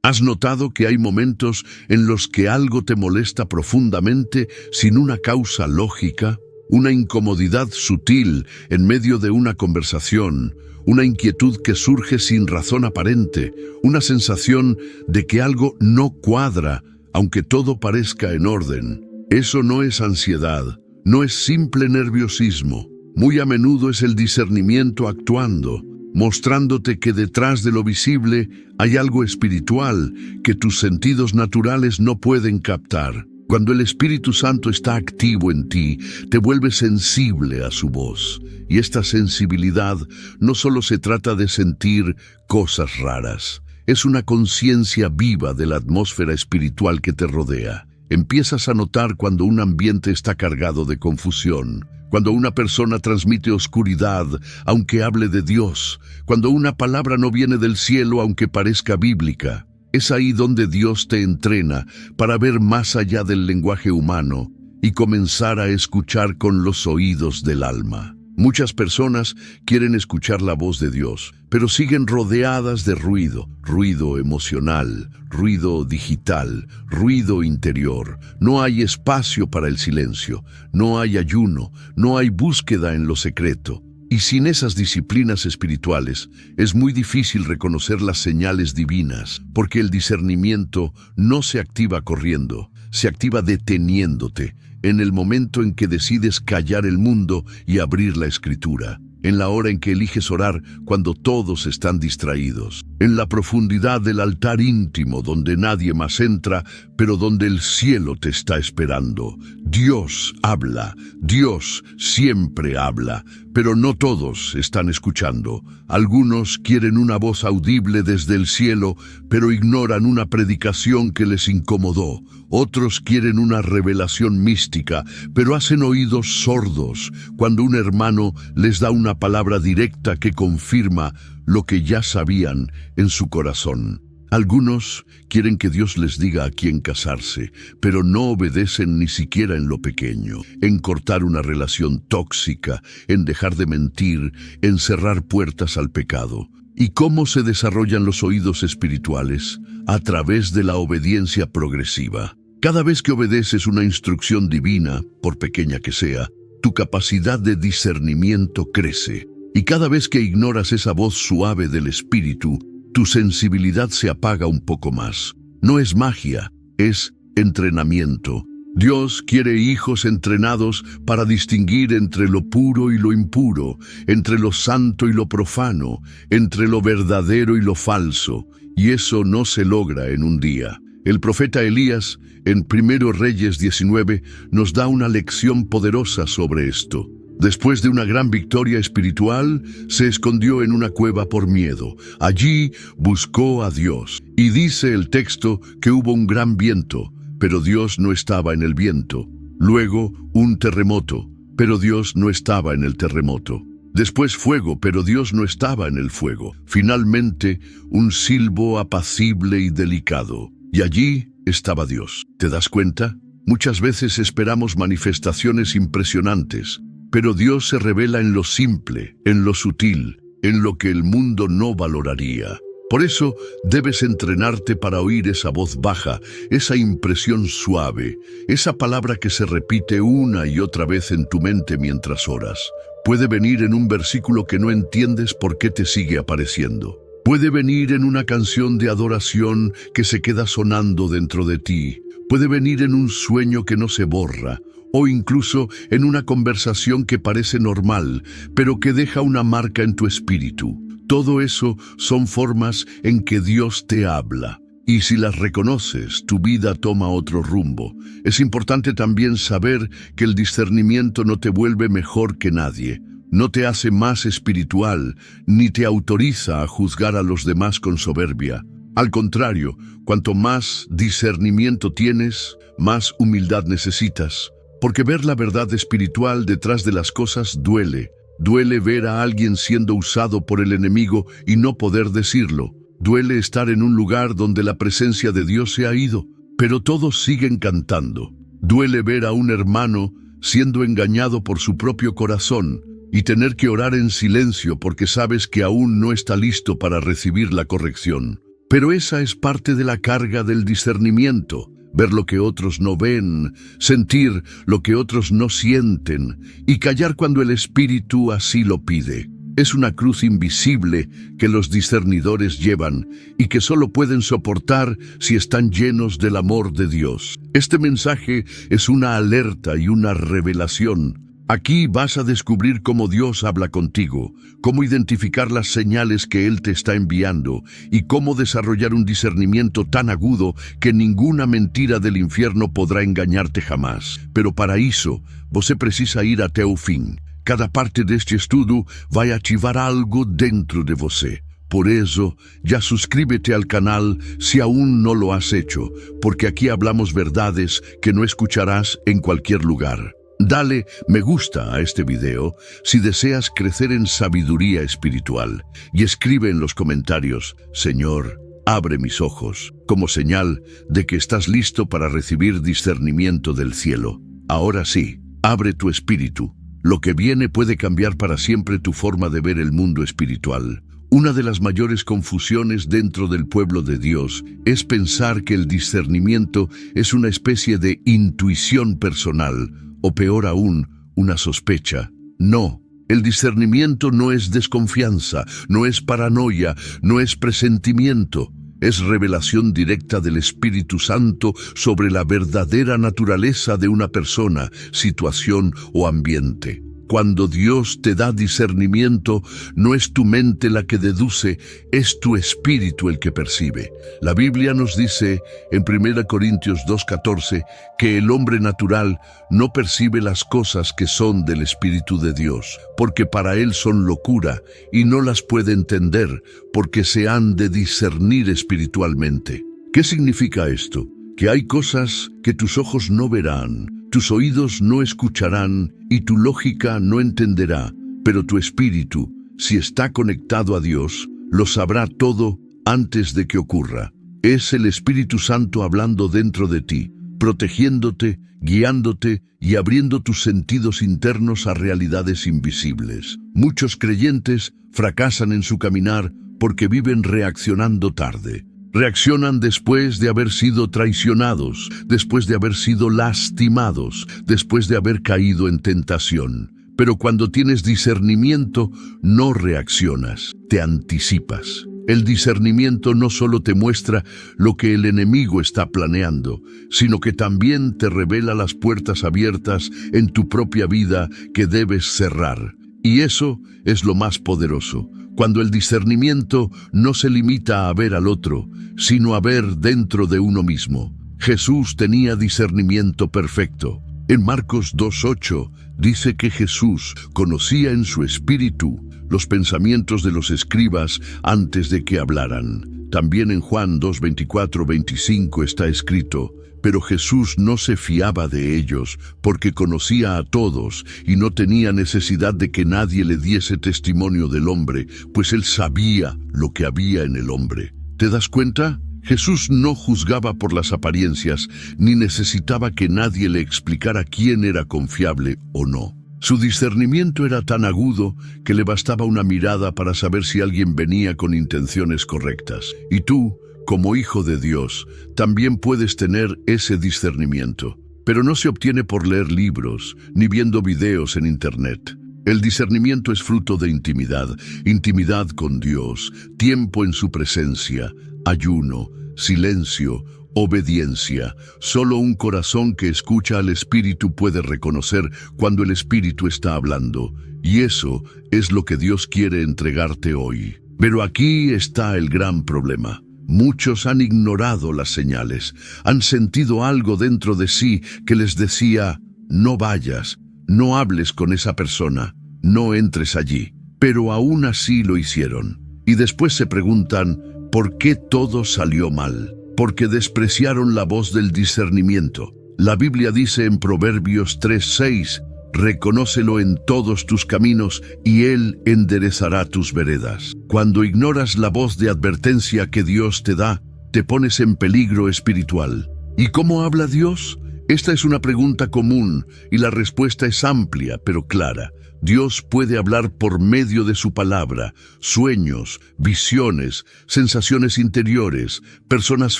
¿Has notado que hay momentos en los que algo te molesta profundamente sin una causa lógica? Una incomodidad sutil en medio de una conversación, una inquietud que surge sin razón aparente, una sensación de que algo no cuadra, aunque todo parezca en orden. Eso no es ansiedad, no es simple nerviosismo. Muy a menudo es el discernimiento actuando, mostrándote que detrás de lo visible hay algo espiritual que tus sentidos naturales no pueden captar. Cuando el Espíritu Santo está activo en ti, te vuelves sensible a su voz. Y esta sensibilidad no solo se trata de sentir cosas raras, es una conciencia viva de la atmósfera espiritual que te rodea. Empiezas a notar cuando un ambiente está cargado de confusión, cuando una persona transmite oscuridad, aunque hable de Dios, cuando una palabra no viene del cielo, aunque parezca bíblica. Es ahí donde Dios te entrena para ver más allá del lenguaje humano y comenzar a escuchar con los oídos del alma. Muchas personas quieren escuchar la voz de Dios, pero siguen rodeadas de ruido, ruido emocional, ruido digital, ruido interior. No hay espacio para el silencio, no hay ayuno, no hay búsqueda en lo secreto. Y sin esas disciplinas espirituales, es muy difícil reconocer las señales divinas, porque el discernimiento no se activa corriendo, se activa deteniéndote, en el momento en que decides callar el mundo y abrir la Escritura, en la hora en que eliges orar cuando todos están distraídos, en la profundidad del altar íntimo donde nadie más entra, pero donde el cielo te está esperando. Dios habla, Dios siempre habla, pero no todos están escuchando. Algunos quieren una voz audible desde el cielo, pero ignoran una predicación que les incomodó. Otros quieren una revelación mística, pero hacen oídos sordos cuando un hermano les da una palabra directa que confirma lo que ya sabían en su corazón. Algunos quieren que Dios les diga a quién casarse, pero no obedecen ni siquiera en lo pequeño, en cortar una relación tóxica, en dejar de mentir, en cerrar puertas al pecado. ¿Y cómo se desarrollan los oídos espirituales? A través de la obediencia progresiva. Cada vez que obedeces una instrucción divina, por pequeña que sea, tu capacidad de discernimiento crece. Y cada vez que ignoras esa voz suave del Espíritu, tu sensibilidad se apaga un poco más. No es magia, es entrenamiento. Dios quiere hijos entrenados para distinguir entre lo puro y lo impuro, entre lo santo y lo profano, entre lo verdadero y lo falso, y eso no se logra en un día. El profeta Elías, en 1 Reyes 19, nos da una lección poderosa sobre esto. Después de una gran victoria espiritual, se escondió en una cueva por miedo. Allí buscó a Dios. Y dice el texto que hubo un gran viento, pero Dios no estaba en el viento. Luego, un terremoto, pero Dios no estaba en el terremoto. Después fuego, pero Dios no estaba en el fuego. Finalmente, un silbo apacible y delicado. Y allí estaba Dios. ¿Te das cuenta? Muchas veces esperamos manifestaciones impresionantes, pero Dios se revela en lo simple, en lo sutil, en lo que el mundo no valoraría. Por eso debes entrenarte para oír esa voz baja, esa impresión suave, esa palabra que se repite una y otra vez en tu mente mientras oras. Puede venir en un versículo que no entiendes por qué te sigue apareciendo. Puede venir en una canción de adoración que se queda sonando dentro de ti. Puede venir en un sueño que no se borra, o incluso en una conversación que parece normal, pero que deja una marca en tu espíritu. Todo eso son formas en que Dios te habla. Y si las reconoces, tu vida toma otro rumbo. Es importante también saber que el discernimiento no te vuelve mejor que nadie. No te hace más espiritual, ni te autoriza a juzgar a los demás con soberbia. Al contrario, cuanto más discernimiento tienes, más humildad necesitas. Porque ver la verdad espiritual detrás de las cosas duele. Duele ver a alguien siendo usado por el enemigo y no poder decirlo. Duele estar en un lugar donde la presencia de Dios se ha ido, pero todos siguen cantando. Duele ver a un hermano siendo engañado por su propio corazón y tener que orar en silencio porque sabes que aún no está listo para recibir la corrección. Pero esa es parte de la carga del discernimiento. Ver lo que otros no ven, sentir lo que otros no sienten y callar cuando el Espíritu así lo pide. Es una cruz invisible que los discernidores llevan y que solo pueden soportar si están llenos del amor de Dios. Este mensaje es una alerta y una revelación. Aquí vas a descubrir cómo Dios habla contigo, cómo identificar las señales que Él te está enviando y cómo desarrollar un discernimiento tan agudo que ninguna mentira del infierno podrá engañarte jamás. Pero para eso, você precisa ir até o fim. Cada parte deste estudo vai ativar algo dentro de você. Por eso, ya suscríbete al canal si aún no lo has hecho, porque aquí hablamos verdades que no escucharás en cualquier lugar. Dale me gusta a este video si deseas crecer en sabiduría espiritual y escribe en los comentarios, Señor, abre mis ojos, como señal de que estás listo para recibir discernimiento del cielo. Ahora sí, abre tu espíritu. Lo que viene puede cambiar para siempre tu forma de ver el mundo espiritual. Una de las mayores confusiones dentro del pueblo de Dios es pensar que el discernimiento es una especie de intuición personal, o peor aún, una sospecha. No, el discernimiento no es desconfianza, no es paranoia, no es presentimiento. Es revelación directa del Espíritu Santo sobre la verdadera naturaleza de una persona, situación o ambiente. Cuando Dios te da discernimiento, no es tu mente la que deduce, es tu espíritu el que percibe. La Biblia nos dice en 1 Corintios 2:14 que el hombre natural no percibe las cosas que son del Espíritu de Dios, porque para él son locura y no las puede entender, porque se han de discernir espiritualmente. ¿Qué significa esto? Que hay cosas que tus ojos no verán, tus oídos no escucharán y tu lógica no entenderá, pero tu espíritu, si está conectado a Dios, lo sabrá todo antes de que ocurra. Es el Espíritu Santo hablando dentro de ti, protegiéndote, guiándote y abriendo tus sentidos internos a realidades invisibles. Muchos creyentes fracasan en su caminar porque viven reaccionando tarde. Reaccionan después de haber sido traicionados, después de haber sido lastimados, después de haber caído en tentación. Pero cuando tienes discernimiento, no reaccionas, te anticipas. El discernimiento no solo te muestra lo que el enemigo está planeando, sino que también te revela las puertas abiertas en tu propia vida que debes cerrar. Y eso es lo más poderoso. Cuando el discernimiento no se limita a ver al otro, sino a ver dentro de uno mismo. Jesús tenía discernimiento perfecto. En Marcos 2:8 dice que Jesús conocía en su espíritu los pensamientos de los escribas antes de que hablaran. También en Juan 2:24-25 está escrito, pero Jesús no se fiaba de ellos, porque conocía a todos y no tenía necesidad de que nadie le diese testimonio del hombre, pues él sabía lo que había en el hombre. ¿Te das cuenta? Jesús no juzgaba por las apariencias, ni necesitaba que nadie le explicara quién era confiable o no. Su discernimiento era tan agudo que le bastaba una mirada para saber si alguien venía con intenciones correctas. Y tú, como hijo de Dios, también puedes tener ese discernimiento. Pero no se obtiene por leer libros, ni viendo videos en internet. El discernimiento es fruto de intimidad con Dios, tiempo en su presencia, ayuno, silencio, obediencia. Solo un corazón que escucha al Espíritu puede reconocer cuando el Espíritu está hablando. Y eso es lo que Dios quiere entregarte hoy. Pero aquí está el gran problema. Muchos han ignorado las señales, han sentido algo dentro de sí que les decía, no vayas, no hables con esa persona, no entres allí. Pero aún así lo hicieron. Y después se preguntan, ¿por qué todo salió mal? Porque despreciaron la voz del discernimiento. La Biblia dice en Proverbios 3:6, reconócelo en todos tus caminos y Él enderezará tus veredas. Cuando ignoras la voz de advertencia que Dios te da, te pones en peligro espiritual. ¿Y cómo habla Dios? Esta es una pregunta común y la respuesta es amplia pero clara. Dios puede hablar por medio de su palabra, sueños, visiones, sensaciones interiores, personas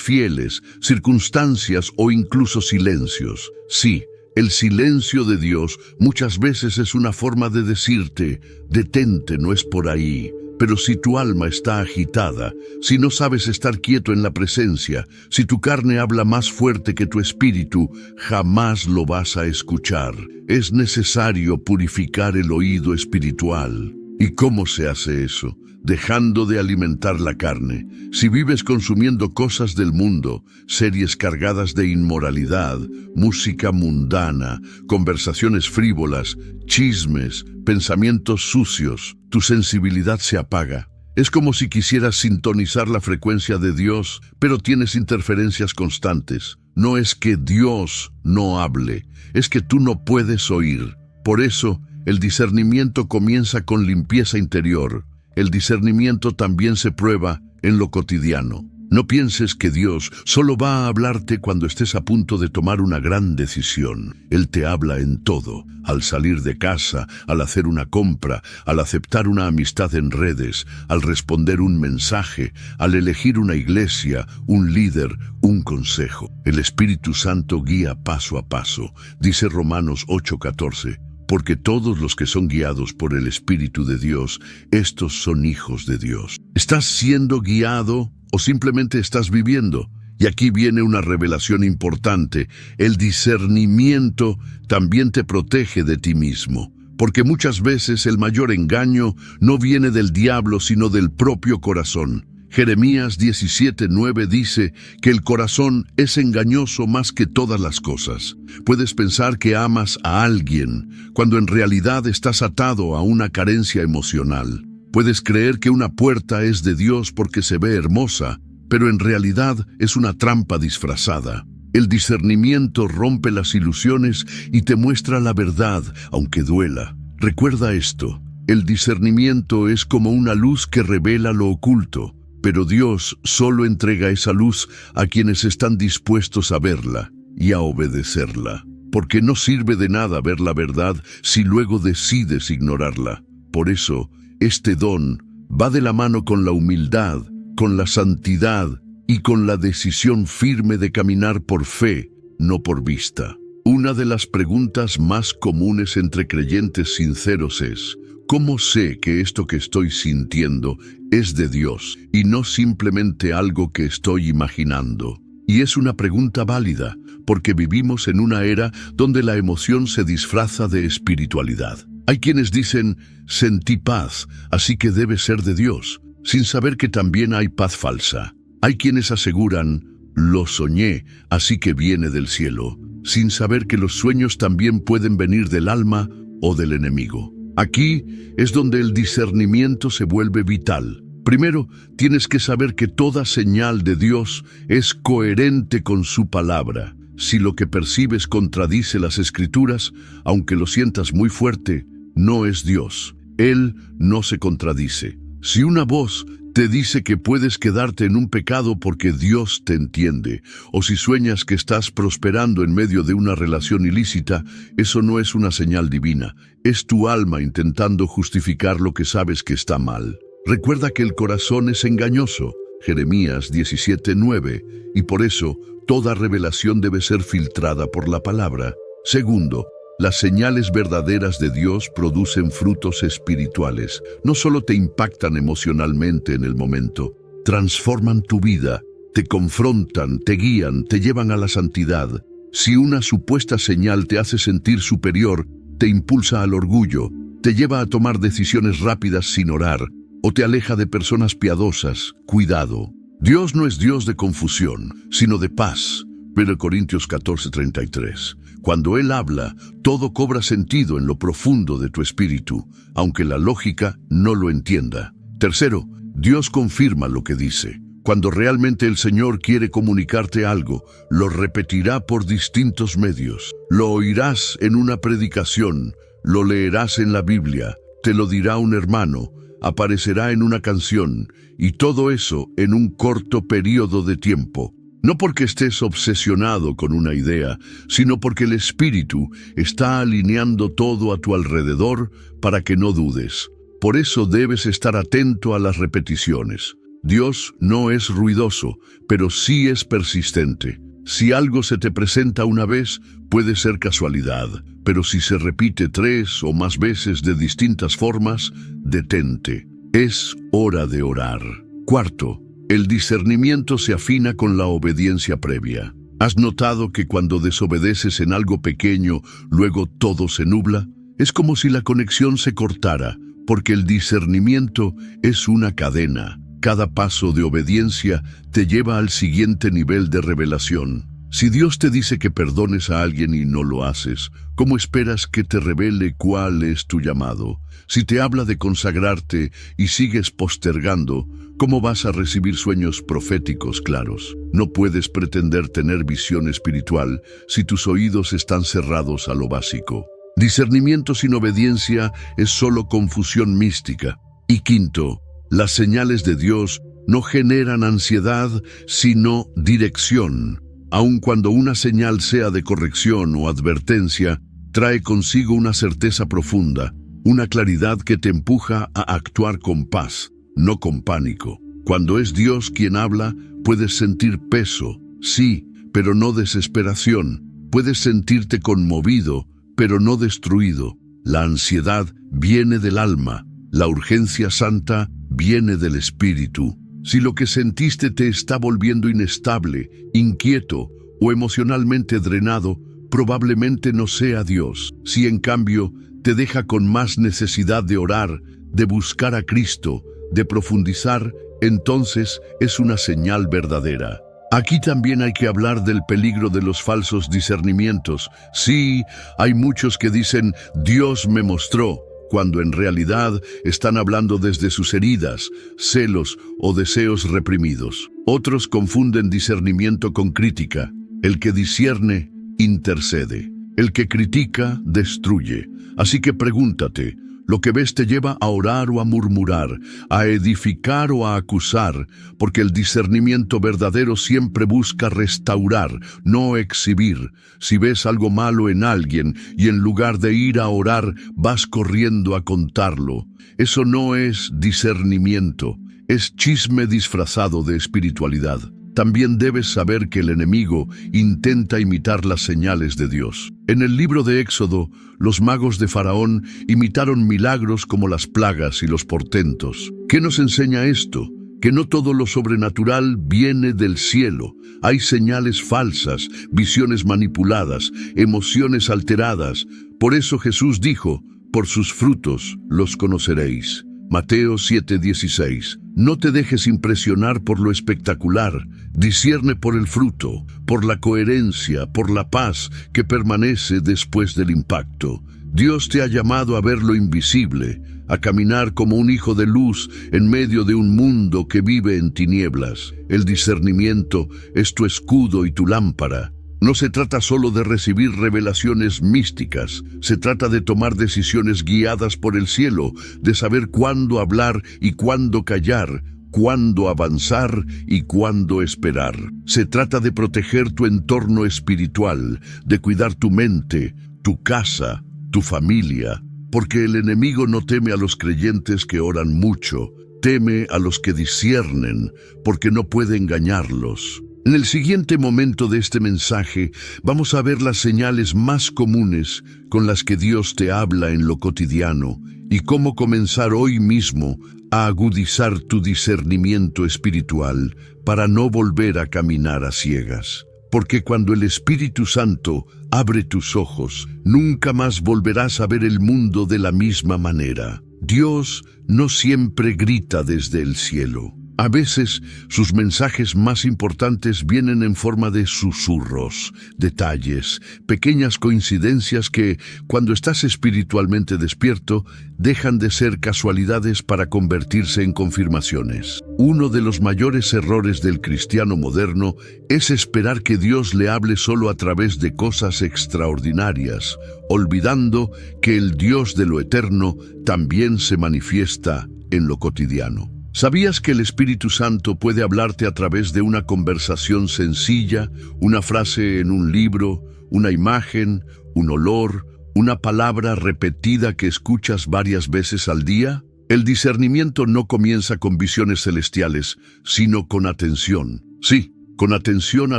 fieles, circunstancias o incluso silencios. Sí, el silencio de Dios muchas veces es una forma de decirte, detente, no es por ahí. Pero si tu alma está agitada, si no sabes estar quieto en la presencia, si tu carne habla más fuerte que tu espíritu, jamás lo vas a escuchar. Es necesario purificar el oído espiritual. ¿Y cómo se hace eso? Dejando de alimentar la carne. Si vives consumiendo cosas del mundo, series cargadas de inmoralidad, música mundana, conversaciones frívolas, chismes, pensamientos sucios, tu sensibilidad se apaga. Es como si quisieras sintonizar la frecuencia de Dios, pero tienes interferencias constantes. No es que Dios no hable, es que tú no puedes oír. Por eso, el discernimiento comienza con limpieza interior. El discernimiento también se prueba en lo cotidiano. No pienses que Dios solo va a hablarte cuando estés a punto de tomar una gran decisión. Él te habla en todo, al salir de casa, al hacer una compra, al aceptar una amistad en redes, al responder un mensaje, al elegir una iglesia, un líder, un consejo. El Espíritu Santo guía paso a paso, dice Romanos 8:14. Porque todos los que son guiados por el Espíritu de Dios, estos son hijos de Dios. ¿Estás siendo guiado o simplemente estás viviendo? Y aquí viene una revelación importante. El discernimiento también te protege de ti mismo. Porque muchas veces el mayor engaño no viene del diablo, sino del propio corazón. Jeremías 17:9 dice que el corazón es engañoso más que todas las cosas. Puedes pensar que amas a alguien, cuando en realidad estás atado a una carencia emocional. Puedes creer que una puerta es de Dios porque se ve hermosa, pero en realidad es una trampa disfrazada. El discernimiento rompe las ilusiones y te muestra la verdad, aunque duela. Recuerda esto, el discernimiento es como una luz que revela lo oculto. Pero Dios solo entrega esa luz a quienes están dispuestos a verla y a obedecerla, porque no sirve de nada ver la verdad si luego decides ignorarla. Por eso, este don va de la mano con la humildad, con la santidad y con la decisión firme de caminar por fe, no por vista. Una de las preguntas más comunes entre creyentes sinceros es: ¿cómo sé que esto que estoy sintiendo es de Dios y no simplemente algo que estoy imaginando? Y es una pregunta válida, porque vivimos en una era donde la emoción se disfraza de espiritualidad. Hay quienes dicen, sentí paz, así que debe ser de Dios, sin saber que también hay paz falsa. Hay quienes aseguran, lo soñé, así que viene del cielo, sin saber que los sueños también pueden venir del alma o del enemigo. Aquí es donde el discernimiento se vuelve vital. Primero, tienes que saber que toda señal de Dios es coherente con su palabra. Si lo que percibes contradice las Escrituras, aunque lo sientas muy fuerte, no es Dios. Él no se contradice. Si una voz te dice que puedes quedarte en un pecado porque Dios te entiende, o si sueñas que estás prosperando en medio de una relación ilícita, eso no es una señal divina, es tu alma intentando justificar lo que sabes que está mal. Recuerda que el corazón es engañoso, Jeremías 17:9, y por eso toda revelación debe ser filtrada por la palabra. Segundo, las señales verdaderas de Dios producen frutos espirituales. No solo te impactan emocionalmente en el momento, transforman tu vida, te confrontan, te guían, te llevan a la santidad. Si una supuesta señal te hace sentir superior, te impulsa al orgullo, te lleva a tomar decisiones rápidas sin orar, o te aleja de personas piadosas, cuidado. Dios no es Dios de confusión, sino de paz. 1 Corintios 14:33. Cuando Él habla, todo cobra sentido en lo profundo de tu espíritu, aunque la lógica no lo entienda. Tercero, Dios confirma lo que dice. Cuando realmente el Señor quiere comunicarte algo, lo repetirá por distintos medios. Lo oirás en una predicación, lo leerás en la Biblia, te lo dirá un hermano, aparecerá en una canción, y todo eso en un corto periodo de tiempo. No porque estés obsesionado con una idea, sino porque el Espíritu está alineando todo a tu alrededor para que no dudes. Por eso debes estar atento a las repeticiones. Dios no es ruidoso, pero sí es persistente. Si algo se te presenta una vez, puede ser casualidad, pero si se repite 3 o más veces de distintas formas, detente. Es hora de orar. Cuarto, el discernimiento se afina con la obediencia previa. ¿Has notado que cuando desobedeces en algo pequeño, luego todo se nubla? Es como si la conexión se cortara, porque el discernimiento es una cadena. Cada paso de obediencia te lleva al siguiente nivel de revelación. Si Dios te dice que perdones a alguien y no lo haces, ¿cómo esperas que te revele cuál es tu llamado? Si te habla de consagrarte y sigues postergando, ¿cómo vas a recibir sueños proféticos claros? No puedes pretender tener visión espiritual si tus oídos están cerrados a lo básico. Discernimiento sin obediencia es solo confusión mística. Y quinto, las señales de Dios no generan ansiedad, sino dirección. Aun cuando una señal sea de corrección o advertencia, trae consigo una certeza profunda, una claridad que te empuja a actuar con paz, no con pánico. Cuando es Dios quien habla, puedes sentir peso, sí, pero no desesperación. Puedes sentirte conmovido, pero no destruido. La ansiedad viene del alma, la urgencia santa viene del espíritu. Si lo que sentiste te está volviendo inestable, inquieto o emocionalmente drenado, probablemente no sea Dios. Si en cambio te deja con más necesidad de orar, de buscar a Cristo, de profundizar, entonces es una señal verdadera. Aquí también hay que hablar del peligro de los falsos discernimientos. Sí, hay muchos que dicen, Dios me mostró, cuando en realidad están hablando desde sus heridas, celos o deseos reprimidos. Otros confunden discernimiento con crítica. El que discierne, intercede. El que critica, destruye. Así que pregúntate, ¿lo que ves te lleva a orar o a murmurar, a edificar o a acusar? Porque el discernimiento verdadero siempre busca restaurar, no exhibir. Si ves algo malo en alguien y en lugar de ir a orar, vas corriendo a contarlo, eso no es discernimiento, es chisme disfrazado de espiritualidad. También debes saber que el enemigo intenta imitar las señales de Dios. En el libro de Éxodo, los magos de Faraón imitaron milagros como las plagas y los portentos. ¿Qué nos enseña esto? Que no todo lo sobrenatural viene del cielo. Hay señales falsas, visiones manipuladas, emociones alteradas. Por eso Jesús dijo, por sus frutos los conoceréis. Mateo 7:16. No te dejes impresionar por lo espectacular, discierne por el fruto, por la coherencia, por la paz que permanece después del impacto. Dios te ha llamado a ver lo invisible, a caminar como un hijo de luz en medio de un mundo que vive en tinieblas. El discernimiento es tu escudo y tu lámpara. No se trata solo de recibir revelaciones místicas, se trata de tomar decisiones guiadas por el cielo, de saber cuándo hablar y cuándo callar, cuándo avanzar y cuándo esperar. Se trata de proteger tu entorno espiritual, de cuidar tu mente, tu casa, tu familia, porque el enemigo no teme a los creyentes que oran mucho, teme a los que disciernen, porque no puede engañarlos. En el siguiente momento de este mensaje vamos a ver las señales más comunes con las que Dios te habla en lo cotidiano y cómo comenzar hoy mismo a agudizar tu discernimiento espiritual para no volver a caminar a ciegas. Porque cuando el Espíritu Santo abre tus ojos, nunca más volverás a ver el mundo de la misma manera. Dios no siempre grita desde el cielo. A veces, sus mensajes más importantes vienen en forma de susurros, detalles, pequeñas coincidencias que, cuando estás espiritualmente despierto, dejan de ser casualidades para convertirse en confirmaciones. Uno de los mayores errores del cristiano moderno es esperar que Dios le hable solo a través de cosas extraordinarias, olvidando que el Dios de lo eterno también se manifiesta en lo cotidiano. ¿Sabías que el Espíritu Santo puede hablarte a través de una conversación sencilla, una frase en un libro, una imagen, un olor, una palabra repetida que escuchas varias veces al día? El discernimiento no comienza con visiones celestiales, sino con atención. Sí, con atención a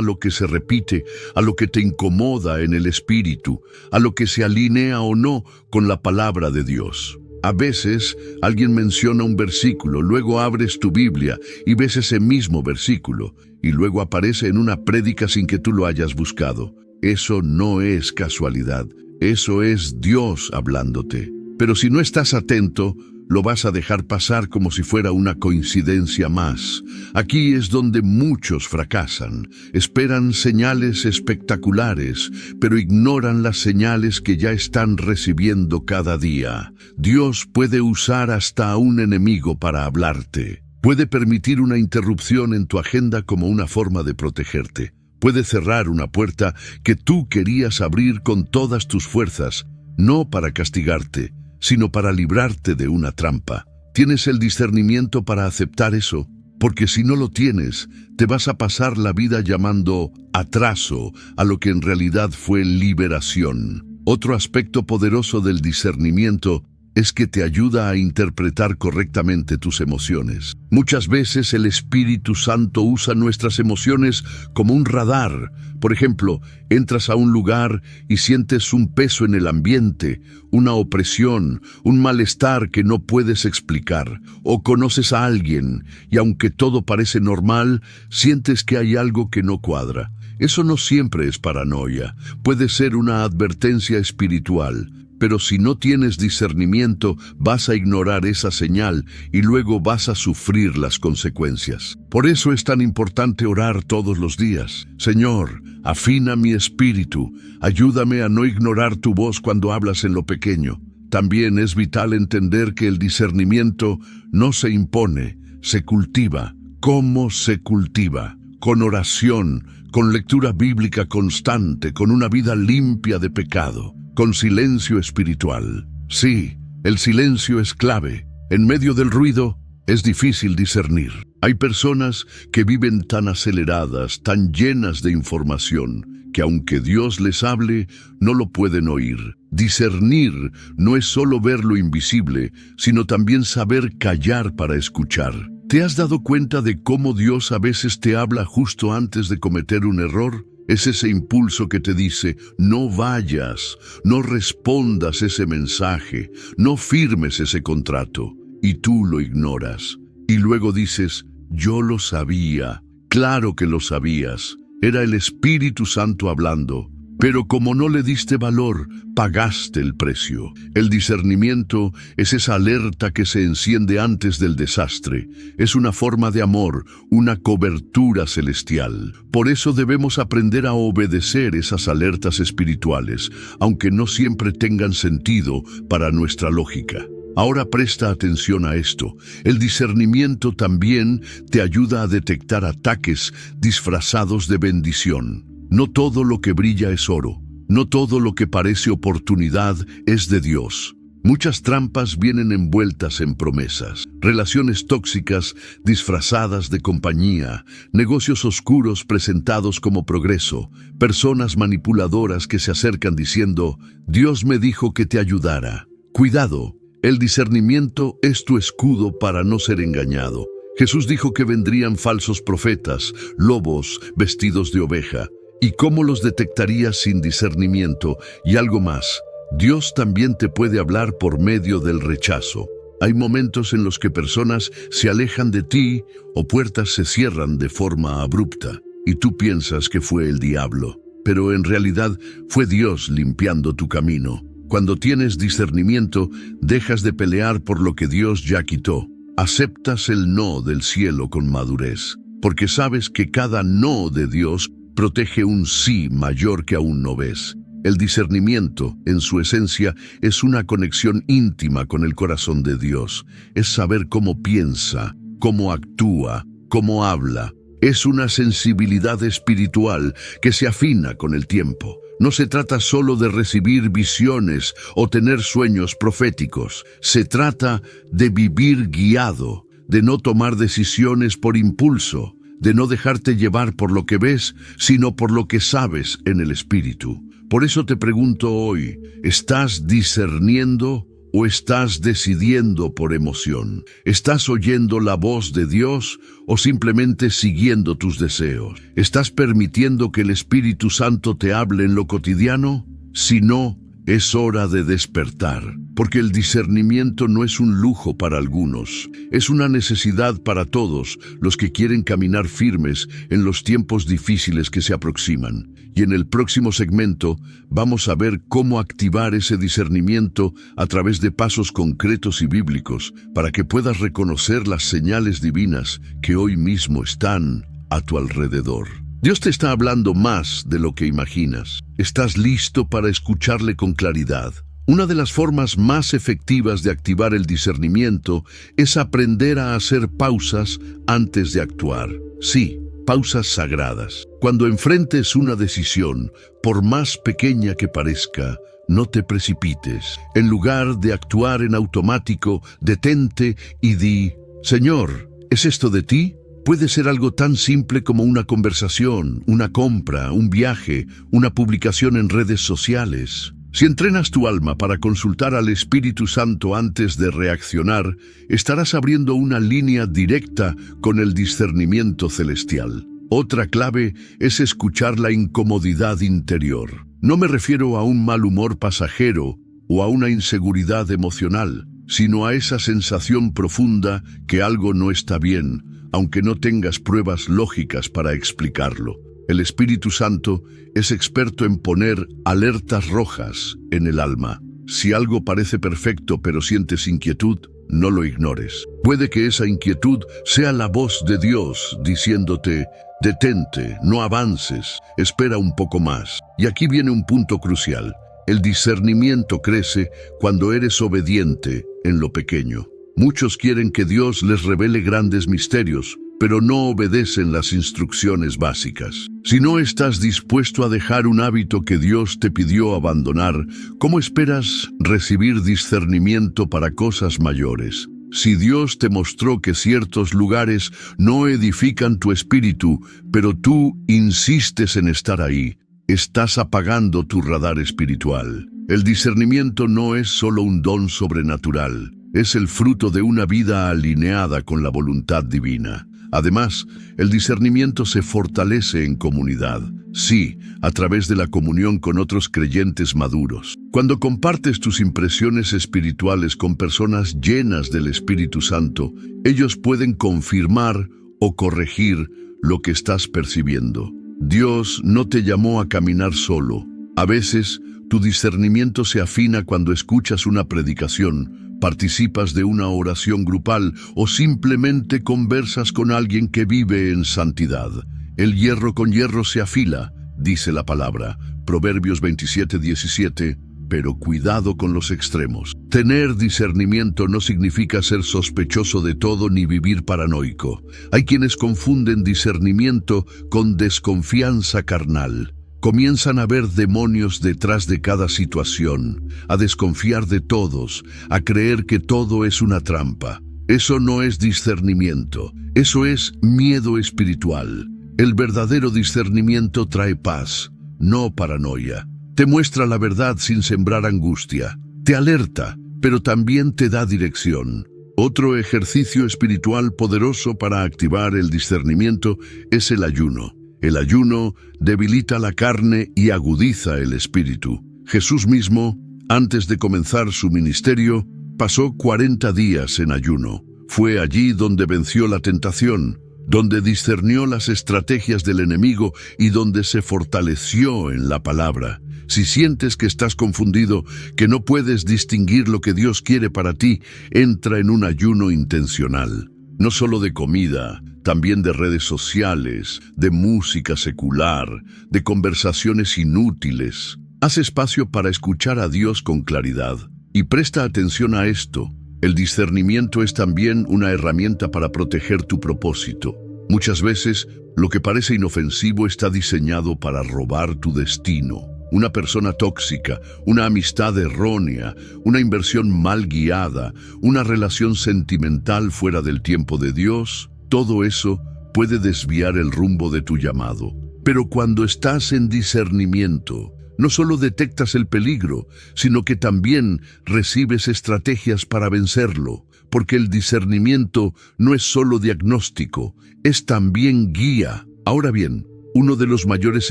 lo que se repite, a lo que te incomoda en el espíritu, a lo que se alinea o no con la palabra de Dios. A veces, alguien menciona un versículo, luego abres tu Biblia y ves ese mismo versículo, y luego aparece en una prédica sin que tú lo hayas buscado. Eso no es casualidad, eso es Dios hablándote. Pero si no estás atento, lo vas a dejar pasar como si fuera una coincidencia más. Aquí es donde muchos fracasan. Esperan señales espectaculares, pero ignoran las señales que ya están recibiendo cada día. Dios puede usar hasta a un enemigo para hablarte. Puede permitir una interrupción en tu agenda como una forma de protegerte. Puede cerrar una puerta que tú querías abrir con todas tus fuerzas, no para castigarte, sino para librarte de una trampa. ¿Tienes el discernimiento para aceptar eso? Porque si no lo tienes, te vas a pasar la vida llamando atraso a lo que en realidad fue liberación. Otro aspecto poderoso del discernimiento es que te ayuda a interpretar correctamente tus emociones. Muchas veces el Espíritu Santo usa nuestras emociones como un radar. Por ejemplo, entras a un lugar y sientes un peso en el ambiente, una opresión, un malestar que no puedes explicar. O conoces a alguien y aunque todo parece normal, sientes que hay algo que no cuadra. Eso no siempre es paranoia, puede ser una advertencia espiritual. Pero si no tienes discernimiento, vas a ignorar esa señal y luego vas a sufrir las consecuencias. Por eso es tan importante orar todos los días. Señor, afina mi espíritu, ayúdame a no ignorar tu voz cuando hablas en lo pequeño. También es vital entender que el discernimiento no se impone, se cultiva. ¿Cómo se cultiva? Con oración, con lectura bíblica constante, con una vida limpia de pecado. Con silencio espiritual. Sí, el silencio es clave. En medio del ruido es difícil discernir. Hay personas que viven tan aceleradas, tan llenas de información, que aunque Dios les hable, no lo pueden oír. Discernir no es solo ver lo invisible, sino también saber callar para escuchar. ¿Te has dado cuenta de cómo Dios a veces te habla justo antes de cometer un error? Es ese impulso que te dice, no vayas, no respondas ese mensaje, no firmes ese contrato, y tú lo ignoras. Y luego dices, yo lo sabía, claro que lo sabías, era el Espíritu Santo hablando, pero como no le diste valor, pagaste el precio. El discernimiento es esa alerta que se enciende antes del desastre. Es una forma de amor, una cobertura celestial. Por eso debemos aprender a obedecer esas alertas espirituales, aunque no siempre tengan sentido para nuestra lógica. Ahora presta atención a esto. El discernimiento también te ayuda a detectar ataques disfrazados de bendición. No todo lo que brilla es oro. No todo lo que parece oportunidad es de Dios. Muchas trampas vienen envueltas en promesas, relaciones tóxicas disfrazadas de compañía, negocios oscuros presentados como progreso, personas manipuladoras que se acercan diciendo, Dios me dijo que te ayudara. Cuidado, el discernimiento es tu escudo para no ser engañado. Jesús dijo que vendrían falsos profetas, lobos vestidos de oveja. ¿Y cómo los detectarías sin discernimiento? Y algo más, Dios también te puede hablar por medio del rechazo. Hay momentos en los que personas se alejan de ti o puertas se cierran de forma abrupta y tú piensas que fue el diablo, pero en realidad fue Dios limpiando tu camino. Cuando tienes discernimiento, dejas de pelear por lo que Dios ya quitó. Aceptas el no del cielo con madurez, porque sabes que cada no de Dios protege un sí mayor que aún no ves. El discernimiento, en su esencia, es una conexión íntima con el corazón de Dios. Es saber cómo piensa, cómo actúa, cómo habla. Es una sensibilidad espiritual que se afina con el tiempo. No se trata solo de recibir visiones o tener sueños proféticos. Se trata de vivir guiado, de no tomar decisiones por impulso, de no dejarte llevar por lo que ves, sino por lo que sabes en el Espíritu. Por eso te pregunto hoy, ¿estás discerniendo o estás decidiendo por emoción? ¿Estás oyendo la voz de Dios o simplemente siguiendo tus deseos? ¿Estás permitiendo que el Espíritu Santo te hable en lo cotidiano? Si no, es hora de despertar, porque el discernimiento no es un lujo para algunos, es una necesidad para todos los que quieren caminar firmes en los tiempos difíciles que se aproximan. Y en el próximo segmento vamos a ver cómo activar ese discernimiento a través de pasos concretos y bíblicos para que puedas reconocer las señales divinas que hoy mismo están a tu alrededor. Dios te está hablando más de lo que imaginas. ¿Estás listo para escucharle con claridad? Una de las formas más efectivas de activar el discernimiento es aprender a hacer pausas antes de actuar. Sí, pausas sagradas. Cuando enfrentes una decisión, por más pequeña que parezca, no te precipites. En lugar de actuar en automático, detente y di: Señor, ¿es esto de ti? Puede ser algo tan simple como una conversación, una compra, un viaje, una publicación en redes sociales. Si entrenas tu alma para consultar al Espíritu Santo antes de reaccionar, estarás abriendo una línea directa con el discernimiento celestial. Otra clave es escuchar la incomodidad interior. No me refiero a un mal humor pasajero o a una inseguridad emocional, sino a esa sensación profunda que algo no está bien, aunque no tengas pruebas lógicas para explicarlo. El Espíritu Santo es experto en poner alertas rojas en el alma. Si algo parece perfecto pero sientes inquietud, no lo ignores. Puede que esa inquietud sea la voz de Dios diciéndote: detente, no avances, espera un poco más. Y aquí viene un punto crucial. El discernimiento crece cuando eres obediente en lo pequeño. Muchos quieren que Dios les revele grandes misterios, pero no obedecen las instrucciones básicas. Si no estás dispuesto a dejar un hábito que Dios te pidió abandonar, ¿cómo esperas recibir discernimiento para cosas mayores? Si Dios te mostró que ciertos lugares no edifican tu espíritu, pero tú insistes en estar ahí, estás apagando tu radar espiritual. El discernimiento no es solo un don sobrenatural. Es el fruto de una vida alineada con la voluntad divina. Además, el discernimiento se fortalece en comunidad, sí, a través de la comunión con otros creyentes maduros. Cuando compartes tus impresiones espirituales con personas llenas del Espíritu Santo, ellos pueden confirmar o corregir lo que estás percibiendo. Dios no te llamó a caminar solo. A veces, tu discernimiento se afina cuando escuchas una predicación, participas de una oración grupal o simplemente conversas con alguien que vive en santidad. El hierro con hierro se afila, dice la palabra, Proverbios 27:17, pero cuidado con los extremos. Tener discernimiento no significa ser sospechoso de todo ni vivir paranoico. Hay quienes confunden discernimiento con desconfianza carnal. Comienzan a ver demonios detrás de cada situación, a desconfiar de todos, a creer que todo es una trampa. Eso no es discernimiento, eso es miedo espiritual. El verdadero discernimiento trae paz, no paranoia. Te muestra la verdad sin sembrar angustia. Te alerta, pero también te da dirección. Otro ejercicio espiritual poderoso para activar el discernimiento es el ayuno. El ayuno debilita la carne y agudiza el espíritu. Jesús mismo, antes de comenzar su ministerio, pasó 40 días en ayuno. Fue allí donde venció la tentación, donde discernió las estrategias del enemigo y donde se fortaleció en la palabra. Si sientes que estás confundido, que no puedes distinguir lo que Dios quiere para ti, entra en un ayuno intencional. No solo de comida, también de redes sociales, de música secular, de conversaciones inútiles. Haz espacio para escuchar a Dios con claridad. Y presta atención a esto. El discernimiento es también una herramienta para proteger tu propósito. Muchas veces, lo que parece inofensivo está diseñado para robar tu destino. una persona tóxica, una amistad errónea, una inversión mal guiada, una relación sentimental fuera del tiempo de Dios, todo eso puede desviar el rumbo de tu llamado. Pero cuando estás en discernimiento, no solo detectas el peligro, sino que también recibes estrategias para vencerlo, porque el discernimiento no es solo diagnóstico, es también guía. Ahora bien, uno de los mayores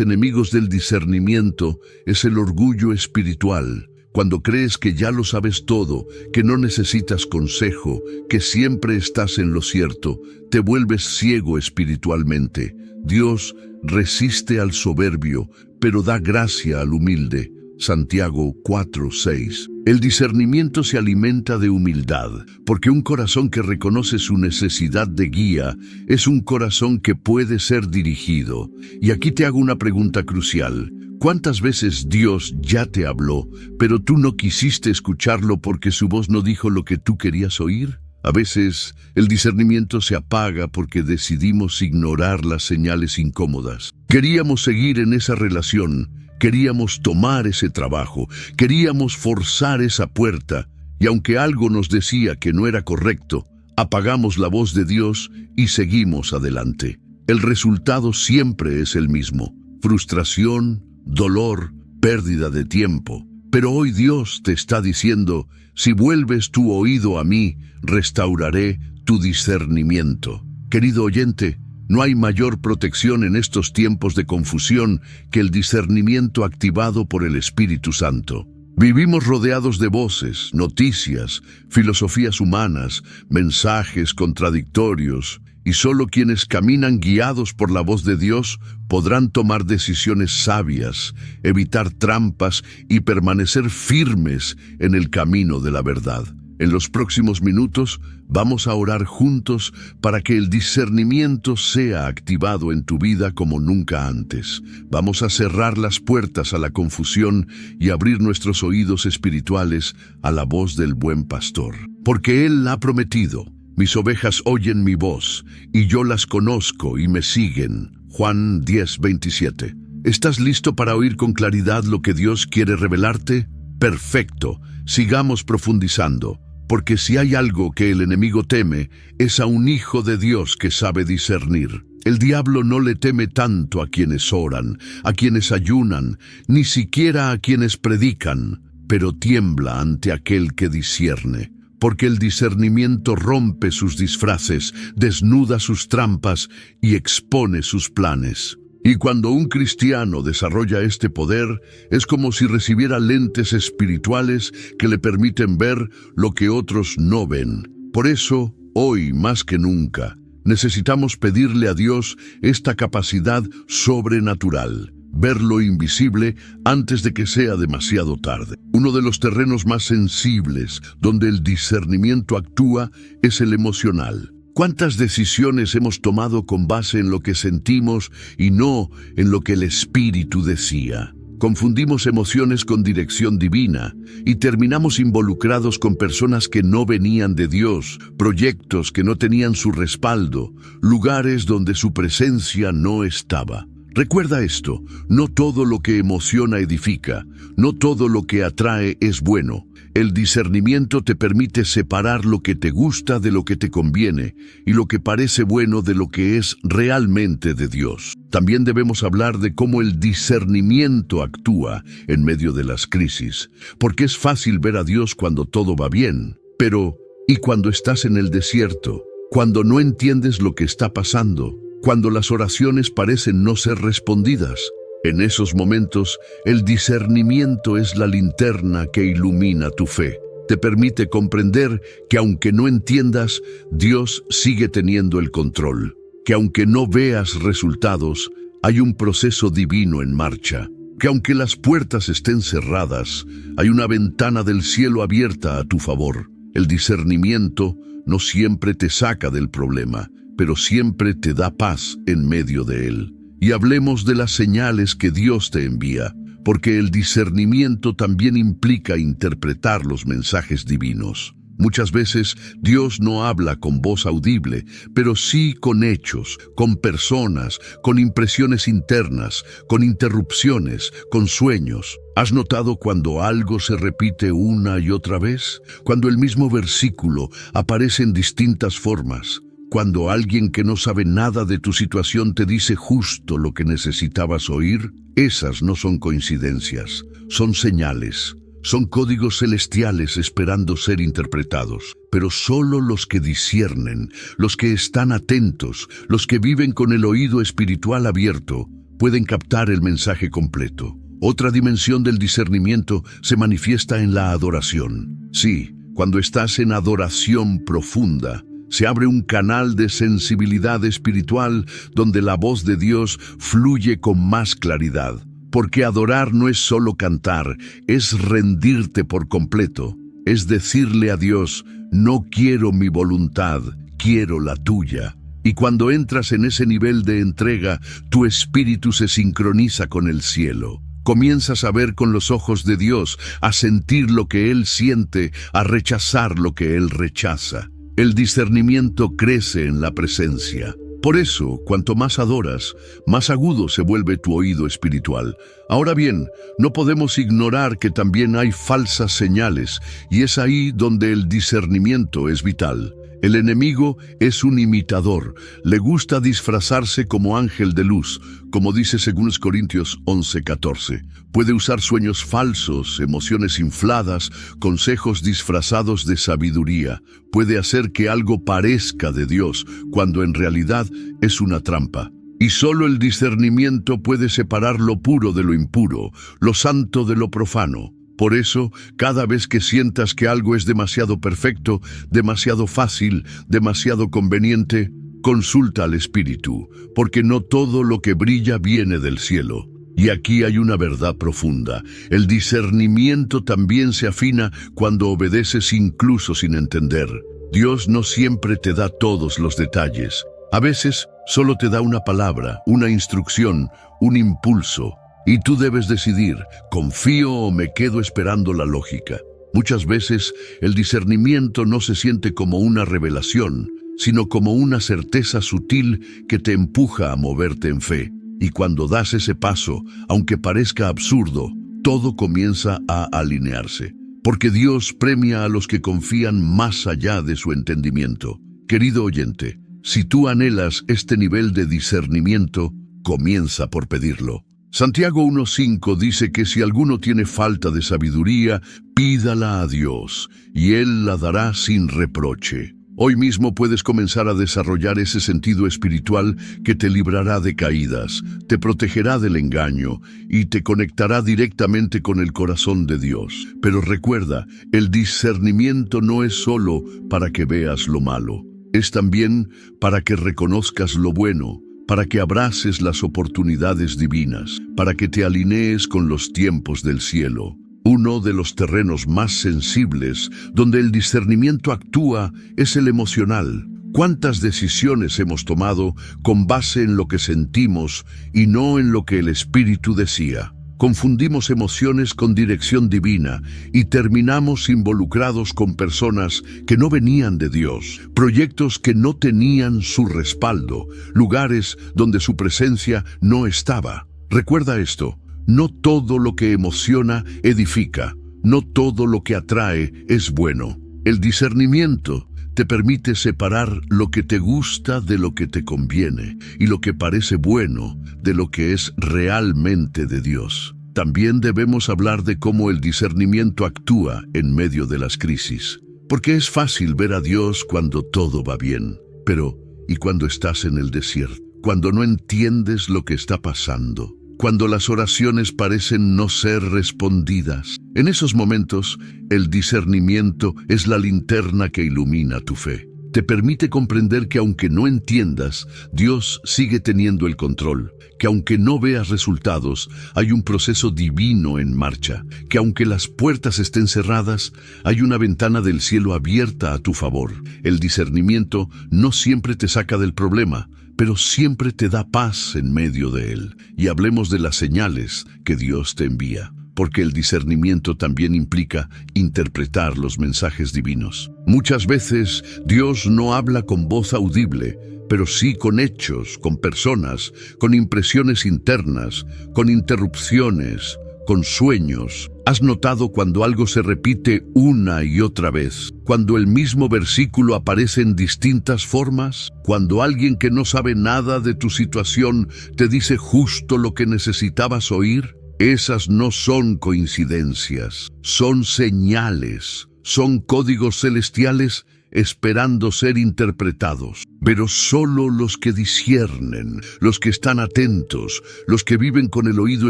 enemigos del discernimiento es el orgullo espiritual. Cuando crees que ya lo sabes todo, que no necesitas consejo, que siempre estás en lo cierto, te vuelves ciego espiritualmente. Dios resiste al soberbio, pero da gracia al humilde. Santiago 4:6. El discernimiento se alimenta de humildad, porque un corazón que reconoce su necesidad de guía es un corazón que puede ser dirigido. Y aquí te hago una pregunta crucial. ¿Cuántas veces Dios ya te habló, pero tú no quisiste escucharlo porque su voz no dijo lo que tú querías oír? A veces el discernimiento se apaga porque decidimos ignorar las señales incómodas. Queríamos seguir en esa relación, queríamos tomar ese trabajo, queríamos forzar esa puerta, y aunque algo nos decía que no era correcto, apagamos la voz de Dios y seguimos adelante. El resultado siempre es el mismo: frustración, dolor, pérdida de tiempo. Pero hoy Dios te está diciendo: si vuelves tu oído a mí, restauraré tu discernimiento. Querido oyente, no hay mayor protección en estos tiempos de confusión que el discernimiento activado por el Espíritu Santo. Vivimos rodeados de voces, noticias, filosofías humanas, mensajes contradictorios, y solo quienes caminan guiados por la voz de Dios podrán tomar decisiones sabias, evitar trampas y permanecer firmes en el camino de la verdad. En los próximos minutos vamos a orar juntos para que el discernimiento sea activado en tu vida como nunca antes. Vamos a cerrar las puertas a la confusión y abrir nuestros oídos espirituales a la voz del buen pastor. Porque Él ha prometido: mis ovejas oyen mi voz, y yo las conozco y me siguen. Juan 10:27. ¿Estás listo para oír con claridad lo que Dios quiere revelarte? Perfecto. Sigamos profundizando. Porque si hay algo que el enemigo teme, es a un hijo de Dios que sabe discernir. El diablo no le teme tanto a quienes oran, a quienes ayunan, ni siquiera a quienes predican, pero tiembla ante aquel que discierne. Porque el discernimiento rompe sus disfraces, desnuda sus trampas y expone sus planes. Y cuando un cristiano desarrolla este poder, es como si recibiera lentes espirituales que le permiten ver lo que otros no ven. Por eso, hoy más que nunca, necesitamos pedirle a Dios esta capacidad sobrenatural: ver lo invisible antes de que sea demasiado tarde. Uno de los terrenos más sensibles donde el discernimiento actúa es el emocional. ¿Cuántas decisiones hemos tomado con base en lo que sentimos y no en lo que el Espíritu decía? Confundimos emociones con dirección divina y terminamos involucrados con personas que no venían de Dios, proyectos que no tenían su respaldo, lugares donde su presencia no estaba. Recuerda esto: no todo lo que emociona edifica, no todo lo que atrae es bueno. El discernimiento te permite separar lo que te gusta de lo que te conviene y lo que parece bueno de lo que es realmente de Dios. También debemos hablar de cómo el discernimiento actúa en medio de las crisis, porque es fácil ver a Dios cuando todo va bien, pero ¿y cuando estás en el desierto? Cuando no entiendes lo que está pasando, cuando las oraciones parecen no ser respondidas. En esos momentos, el discernimiento es la linterna que ilumina tu fe. Te permite comprender que aunque no entiendas, Dios sigue teniendo el control. Que aunque no veas resultados, hay un proceso divino en marcha. Que aunque las puertas estén cerradas, hay una ventana del cielo abierta a tu favor. El discernimiento no siempre te saca del problema, pero siempre te da paz en medio de él. Y hablemos de las señales que Dios te envía, porque el discernimiento también implica interpretar los mensajes divinos. Muchas veces Dios no habla con voz audible, pero sí con hechos, con personas, con impresiones internas, con interrupciones, con sueños. ¿Has notado cuando algo se repite una y otra vez? Cuando el mismo versículo aparece en distintas formas. Cuando alguien que no sabe nada de tu situación te dice justo lo que necesitabas oír. Esas no son coincidencias, son señales. Son códigos celestiales esperando ser interpretados, pero solo los que disciernen, los que están atentos, los que viven con el oído espiritual abierto, pueden captar el mensaje completo. Otra dimensión del discernimiento se manifiesta en la adoración. Sí, cuando estás en adoración profunda, se abre un canal de sensibilidad espiritual donde la voz de Dios fluye con más claridad. Porque adorar no es solo cantar, es rendirte por completo. Es decirle a Dios, no quiero mi voluntad, quiero la tuya. Y cuando entras en ese nivel de entrega, tu espíritu se sincroniza con el cielo. Comienzas a ver con los ojos de Dios, a sentir lo que Él siente, a rechazar lo que Él rechaza. El discernimiento crece en la presencia. Por eso, cuanto más adoras, más agudo se vuelve tu oído espiritual. Ahora bien, no podemos ignorar que también hay falsas señales, y es ahí donde el discernimiento es vital. El enemigo es un imitador, le gusta disfrazarse como ángel de luz, como dice 2 Corintios 11:14. Puede usar sueños falsos, emociones infladas, consejos disfrazados de sabiduría. Puede hacer que algo parezca de Dios, cuando en realidad es una trampa. Y solo el discernimiento puede separar lo puro de lo impuro, lo santo de lo profano. Por eso, cada vez que sientas que algo es demasiado perfecto, demasiado fácil, demasiado conveniente, consulta al Espíritu, porque no todo lo que brilla viene del cielo. Y aquí hay una verdad profunda. El discernimiento también se afina cuando obedeces incluso sin entender. Dios no siempre te da todos los detalles. A veces solo te da una palabra, una instrucción, un impulso. Y tú debes decidir, ¿confío o me quedo esperando la lógica? Muchas veces el discernimiento no se siente como una revelación, sino como una certeza sutil que te empuja a moverte en fe. Y cuando das ese paso, aunque parezca absurdo, todo comienza a alinearse. Porque Dios premia a los que confían más allá de su entendimiento. Querido oyente, si tú anhelas este nivel de discernimiento, comienza por pedirlo. Santiago 1:5 dice que si alguno tiene falta de sabiduría, pídala a Dios, y Él la dará sin reproche. Hoy mismo puedes comenzar a desarrollar ese sentido espiritual que te librará de caídas, te protegerá del engaño y te conectará directamente con el corazón de Dios. Pero recuerda, el discernimiento no es solo para que veas lo malo, es también para que reconozcas lo bueno, para que abraces las oportunidades divinas, para que te alinees con los tiempos del cielo. Uno de los terrenos más sensibles donde el discernimiento actúa es el emocional. ¿Cuántas decisiones hemos tomado con base en lo que sentimos y no en lo que el Espíritu decía? Confundimos emociones con dirección divina y terminamos involucrados con personas que no venían de Dios, proyectos que no tenían su respaldo, lugares donde su presencia no estaba. Recuerda esto, no todo lo que emociona edifica, no todo lo que atrae es bueno. El discernimiento te permite separar lo que te gusta de lo que te conviene y lo que parece bueno de lo que es realmente de Dios. También debemos hablar de cómo el discernimiento actúa en medio de las crisis. Porque es fácil ver a Dios cuando todo va bien, pero ¿y cuando estás en el desierto? Cuando no entiendes lo que está pasando, cuando las oraciones parecen no ser respondidas. En esos momentos, el discernimiento es la linterna que ilumina tu fe. Te permite comprender que aunque no entiendas, Dios sigue teniendo el control, que aunque no veas resultados, hay un proceso divino en marcha, que aunque las puertas estén cerradas, hay una ventana del cielo abierta a tu favor. El discernimiento no siempre te saca del problema, pero siempre te da paz en medio de él. Y hablemos de las señales que Dios te envía. porque el discernimiento también implica interpretar los mensajes divinos. Muchas veces Dios no habla con voz audible, pero sí con hechos, con personas, con impresiones internas, con interrupciones, con sueños. ¿Has notado cuando algo se repite una y otra vez? Cuando el mismo versículo aparece en distintas formas, cuando alguien que no sabe nada de tu situación te dice justo lo que necesitabas oír. Esas no son coincidencias, son señales, son códigos celestiales esperando ser interpretados. Pero solo los que disciernen, los que están atentos, los que viven con el oído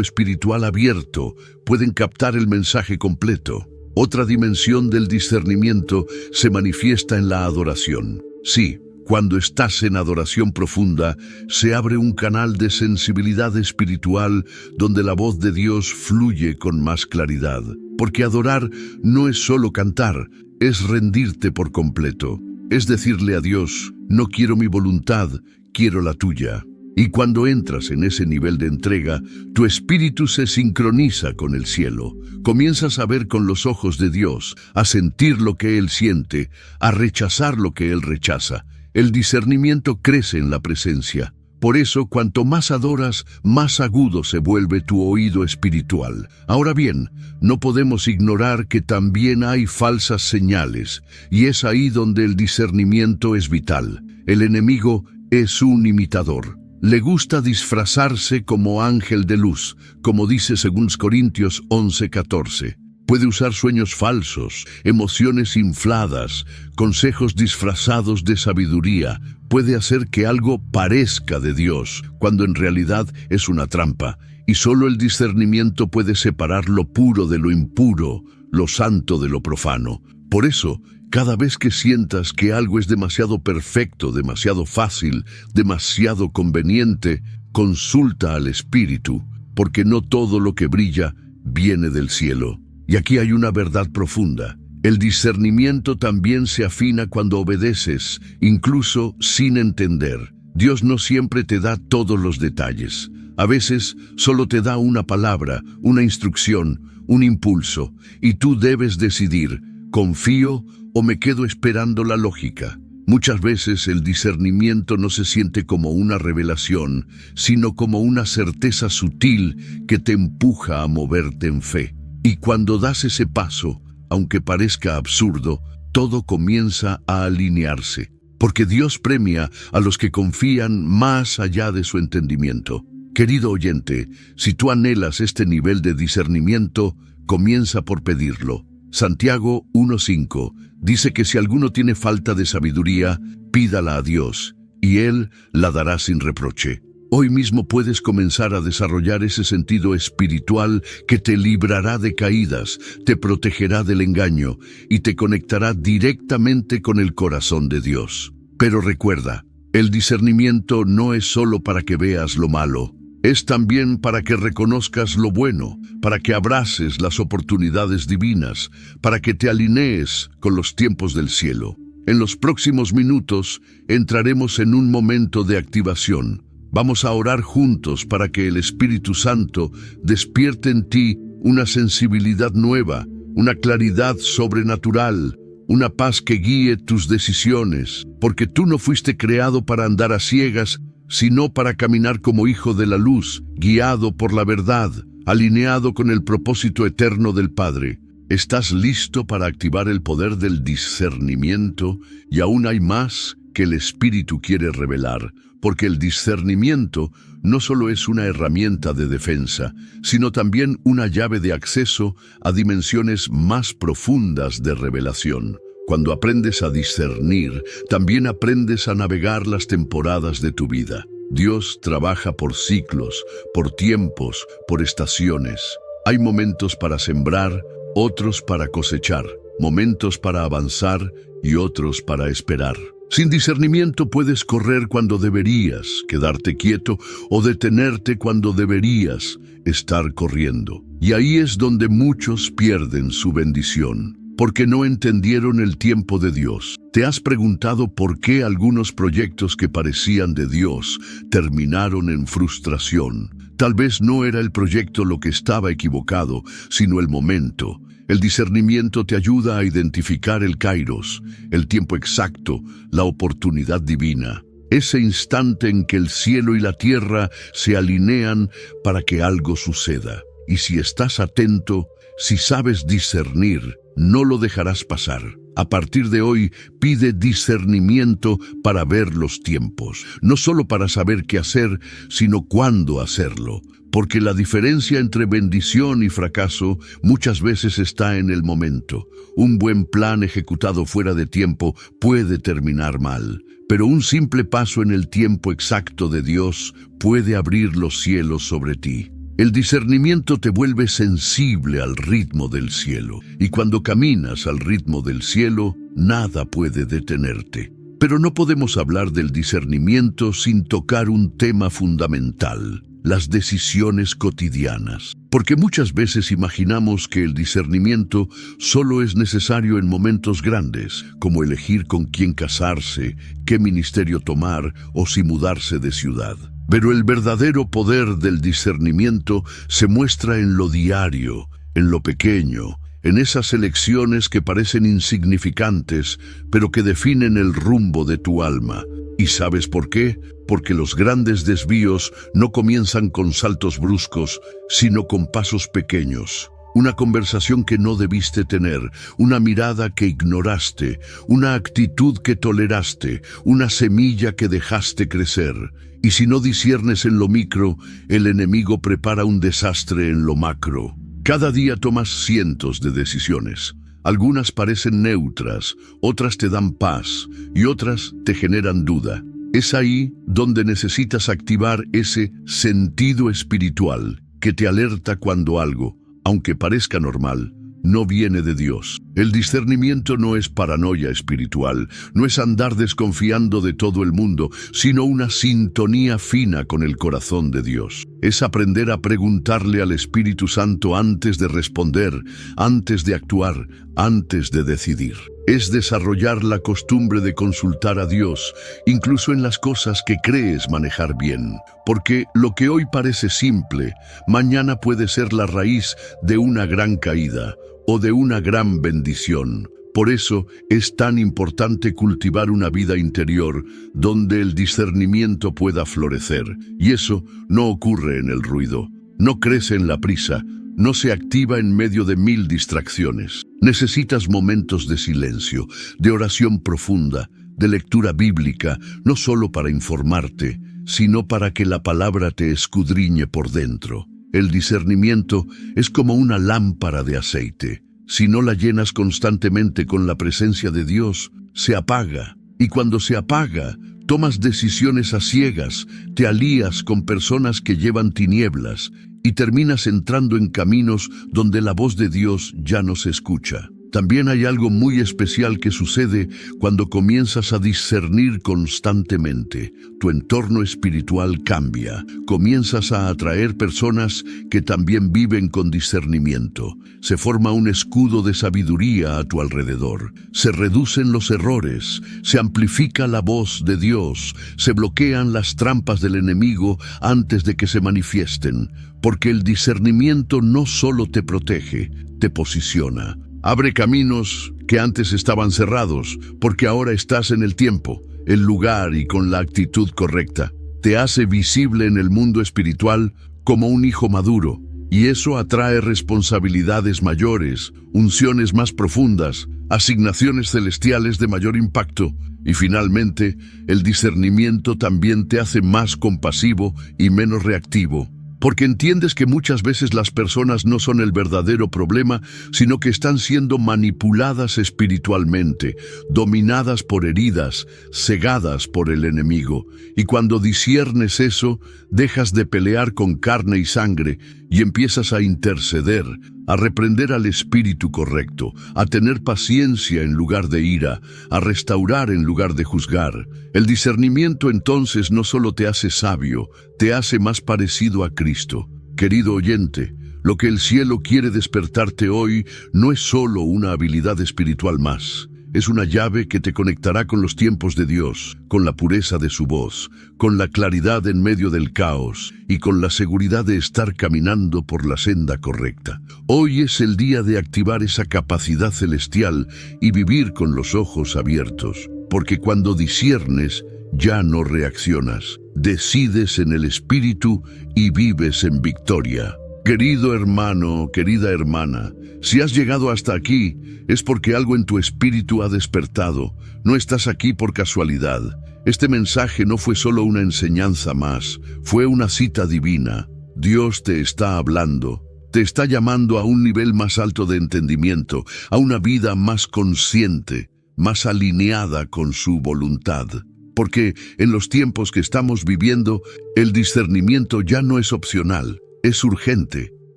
espiritual abierto, pueden captar el mensaje completo. Otra dimensión del discernimiento se manifiesta en la adoración. Sí, cuando estás en adoración profunda, se abre un canal de sensibilidad espiritual donde la voz de Dios fluye con más claridad. Porque adorar no es solo cantar, es rendirte por completo. Es decirle a Dios, no quiero mi voluntad, quiero la tuya. Y cuando entras en ese nivel de entrega, tu espíritu se sincroniza con el cielo. Comienzas a ver con los ojos de Dios, a sentir lo que Él siente, a rechazar lo que Él rechaza. El discernimiento crece en la presencia. Por eso, cuanto más adoras, más agudo se vuelve tu oído espiritual. Ahora bien, no podemos ignorar que también hay falsas señales, y es ahí donde el discernimiento es vital. El enemigo es un imitador. Le gusta disfrazarse como ángel de luz, como dice 2 Corintios 11:14. Puede usar sueños falsos, emociones infladas, consejos disfrazados de sabiduría. Puede hacer que algo parezca de Dios, cuando en realidad es una trampa. Y solo el discernimiento puede separar lo puro de lo impuro, lo santo de lo profano. Por eso, cada vez que sientas que algo es demasiado perfecto, demasiado fácil, demasiado conveniente, consulta al Espíritu, porque no todo lo que brilla viene del cielo. Y aquí hay una verdad profunda. El discernimiento también se afina cuando obedeces, incluso sin entender. Dios no siempre te da todos los detalles. A veces solo te da una palabra, una instrucción, un impulso, y tú debes decidir, ¿confío o me quedo esperando la lógica? Muchas veces el discernimiento no se siente como una revelación, sino como una certeza sutil que te empuja a moverte en fe. Y cuando das ese paso, aunque parezca absurdo, todo comienza a alinearse, porque Dios premia a los que confían más allá de su entendimiento. Querido oyente, si tú anhelas este nivel de discernimiento, comienza por pedirlo. Santiago 1:5 dice que si alguno tiene falta de sabiduría, pídala a Dios, y Él la dará sin reproche. Hoy mismo puedes comenzar a desarrollar ese sentido espiritual que te librará de caídas, te protegerá del engaño y te conectará directamente con el corazón de Dios. Pero recuerda, el discernimiento no es solo para que veas lo malo, es también para que reconozcas lo bueno, para que abraces las oportunidades divinas, para que te alinees con los tiempos del cielo. En los próximos minutos entraremos en un momento de activación. Vamos a orar juntos para que el Espíritu Santo despierte en ti una sensibilidad nueva, una claridad sobrenatural, una paz que guíe tus decisiones, porque tú no fuiste creado para andar a ciegas, sino para caminar como hijo de la luz, guiado por la verdad, alineado con el propósito eterno del Padre. ¿Estás listo para activar el poder del discernimiento? Y aún hay más que el Espíritu quiere revelar, porque el discernimiento no solo es una herramienta de defensa, sino también una llave de acceso a dimensiones más profundas de revelación. Cuando aprendes a discernir, también aprendes a navegar las temporadas de tu vida. Dios trabaja por ciclos, por tiempos, por estaciones. Hay momentos para sembrar, otros para cosechar, momentos para avanzar y otros para esperar. Sin discernimiento puedes correr cuando deberías quedarte quieto o detenerte cuando deberías estar corriendo. Y ahí es donde muchos pierden su bendición, porque no entendieron el tiempo de Dios. ¿Te has preguntado por qué algunos proyectos que parecían de Dios terminaron en frustración? Tal vez no era el proyecto lo que estaba equivocado, sino el momento. El discernimiento te ayuda a identificar el kairos, el tiempo exacto, la oportunidad divina. Ese instante en que el cielo y la tierra se alinean para que algo suceda. Y si estás atento, si sabes discernir, no lo dejarás pasar. A partir de hoy, pide discernimiento para ver los tiempos, no solo para saber qué hacer, sino cuándo hacerlo. Porque la diferencia entre bendición y fracaso muchas veces está en el momento. Un buen plan ejecutado fuera de tiempo puede terminar mal, pero un simple paso en el tiempo exacto de Dios puede abrir los cielos sobre ti. El discernimiento te vuelve sensible al ritmo del cielo, y cuando caminas al ritmo del cielo, nada puede detenerte. Pero no podemos hablar del discernimiento sin tocar un tema fundamental: las decisiones cotidianas. Porque muchas veces imaginamos que el discernimiento solo es necesario en momentos grandes, como elegir con quién casarse, qué ministerio tomar o si mudarse de ciudad. Pero el verdadero poder del discernimiento se muestra en lo diario, en lo pequeño, en esas elecciones que parecen insignificantes, pero que definen el rumbo de tu alma. ¿Y sabes por qué? Porque los grandes desvíos no comienzan con saltos bruscos, sino con pasos pequeños. Una conversación que no debiste tener, una mirada que ignoraste, una actitud que toleraste, una semilla que dejaste crecer. Y si no disciernes en lo micro, el enemigo prepara un desastre en lo macro. Cada día tomas cientos de decisiones. Algunas parecen neutras, otras te dan paz y otras te generan duda. Es ahí donde necesitas activar ese sentido espiritual que te alerta cuando algo, aunque parezca normal, no viene de Dios. El discernimiento no es paranoia espiritual, no es andar desconfiando de todo el mundo, sino una sintonía fina con el corazón de Dios. Es aprender a preguntarle al Espíritu Santo antes de responder, antes de actuar, antes de decidir. Es desarrollar la costumbre de consultar a Dios, incluso en las cosas que crees manejar bien. Porque lo que hoy parece simple, mañana puede ser la raíz de una gran caída o de una gran bendición. Por eso es tan importante cultivar una vida interior donde el discernimiento pueda florecer. Y eso no ocurre en el ruido, no crece en la prisa, no se activa en medio de 1000 distracciones. Necesitas momentos de silencio, de oración profunda, de lectura bíblica, no solo para informarte, sino para que la palabra te escudriñe por dentro. El discernimiento es como una lámpara de aceite. Si no la llenas constantemente con la presencia de Dios, se apaga. Y cuando se apaga, tomas decisiones a ciegas, te alías con personas que llevan tinieblas y terminas entrando en caminos donde la voz de Dios ya no se escucha. También hay algo muy especial que sucede cuando comienzas a discernir constantemente. Tu entorno espiritual cambia. Comienzas a atraer personas que también viven con discernimiento. Se forma un escudo de sabiduría a tu alrededor. Se reducen los errores. Se amplifica la voz de Dios. Se bloquean las trampas del enemigo antes de que se manifiesten. Porque el discernimiento no solo te protege, te posiciona. Abre caminos que antes estaban cerrados, porque ahora estás en el tiempo, el lugar y con la actitud correcta. Te hace visible en el mundo espiritual como un hijo maduro, y eso atrae responsabilidades mayores, unciones más profundas, asignaciones celestiales de mayor impacto, y finalmente, el discernimiento también te hace más compasivo y menos reactivo. Porque entiendes que muchas veces las personas no son el verdadero problema, sino que están siendo manipuladas espiritualmente, dominadas por heridas, cegadas por el enemigo. Y cuando disciernes eso, dejas de pelear con carne y sangre y empiezas a interceder, a reprender al espíritu correcto, a tener paciencia en lugar de ira, a restaurar en lugar de juzgar. El discernimiento entonces no solo te hace sabio, te hace más parecido a Cristo. Querido oyente, lo que el cielo quiere despertarte hoy no es solo una habilidad espiritual más. Es una llave que te conectará con los tiempos de Dios, con la pureza de su voz, con la claridad en medio del caos y con la seguridad de estar caminando por la senda correcta. Hoy es el día de activar esa capacidad celestial y vivir con los ojos abiertos, porque cuando disciernes, ya no reaccionas. Decides en el Espíritu y vives en victoria. Querido hermano, querida hermana, si has llegado hasta aquí, es porque algo en tu espíritu ha despertado. No estás aquí por casualidad. Este mensaje no fue solo una enseñanza más, fue una cita divina. Dios te está hablando, te está llamando a un nivel más alto de entendimiento, a una vida más consciente, más alineada con su voluntad. Porque en los tiempos que estamos viviendo, el discernimiento ya no es opcional. Es urgente.